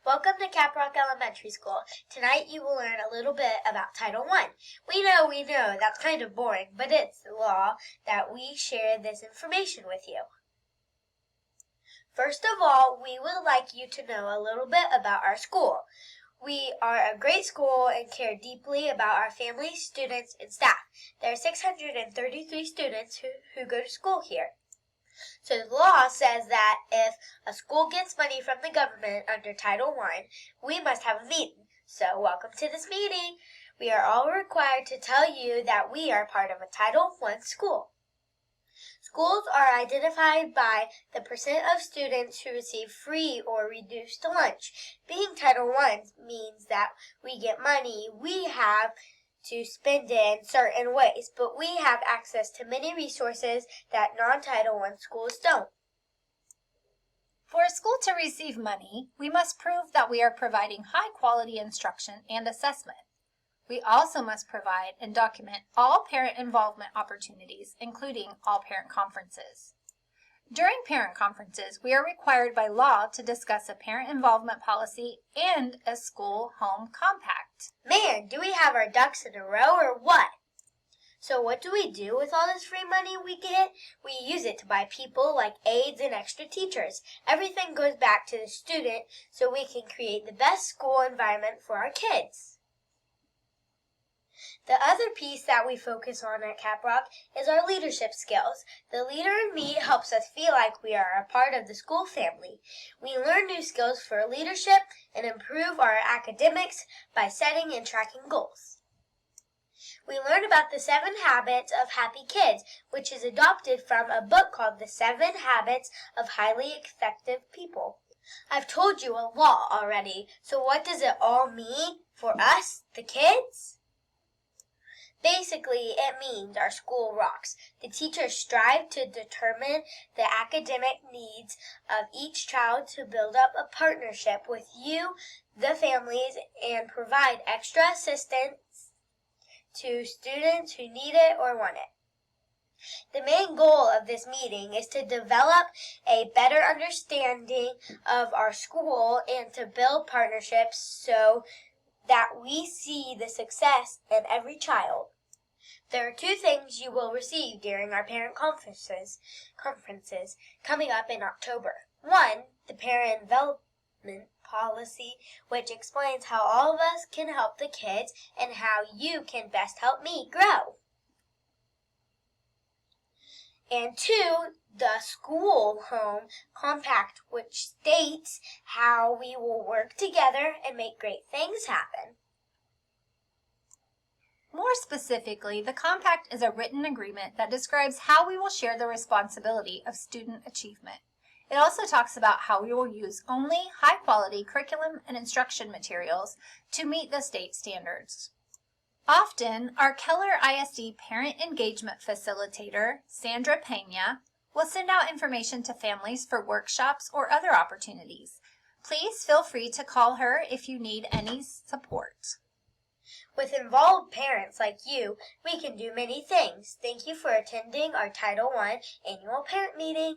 Welcome to Caprock Elementary School. Tonight you will learn a little bit about Title I. We know, that's kind of boring, but it's the law that we share this information with you. First of all, we would like you to know a little bit about our school. We are a great school and care deeply about our families, students, and staff. There are 633 students who go to school here. So the law says that if a school gets money from the government under Title I, we must have a meeting. So welcome to this meeting. We are all required to tell you that we are part of a Title I school. Schools are identified by the percent of students who receive free or reduced lunch. Being Title I means that we get money, we have to spend it in certain ways, but we have access to many resources that non-Title I schools don't. For a school to receive money, we must prove that we are providing high-quality instruction and assessment. We also must provide and document all parent involvement opportunities, including all parent conferences. During parent conferences, we are required by law to discuss a parent involvement policy and a school-home compact. Man, do we have our ducks in a row or what? So what do we do with all this free money we get? We use it to buy people like aides and extra teachers. Everything goes back to the student so we can create the best school environment for our kids. The other piece that we focus on at Caprock is our leadership skills. The leader in me helps us feel like we are a part of the school family. We learn new skills for leadership and improve our academics by setting and tracking goals. We learn about the 7 Habits of Happy Kids, which is adopted from a book called The 7 Habits of Highly Effective People. I've told you a lot already, so what does it all mean for us, the kids? Basically, it means our school rocks. The teachers strive to determine the academic needs of each child to build up a partnership with you, the families, and provide extra assistance to students who need it or want it. The main goal of this meeting is to develop a better understanding of our school and to build partnerships so that we see the success in every child. There are 2 things you will receive during our parent conferences coming up in October. 1, the parent involvement policy, which explains how all of us can help the kids and how you can best help me grow. And 2, the school home compact, which states how we will work together and make great things happen. More specifically, the compact is a written agreement that describes how we will share the responsibility of student achievement. It also talks about how we will use only high-quality curriculum and instruction materials to meet the state standards. Often, our Keller ISD Parent Engagement Facilitator, Sandra Pena, will send out information to families for workshops or other opportunities. Please feel free to call her if you need any support. With involved parents like you, we can do many things. Thank you for attending our Title I annual parent meeting.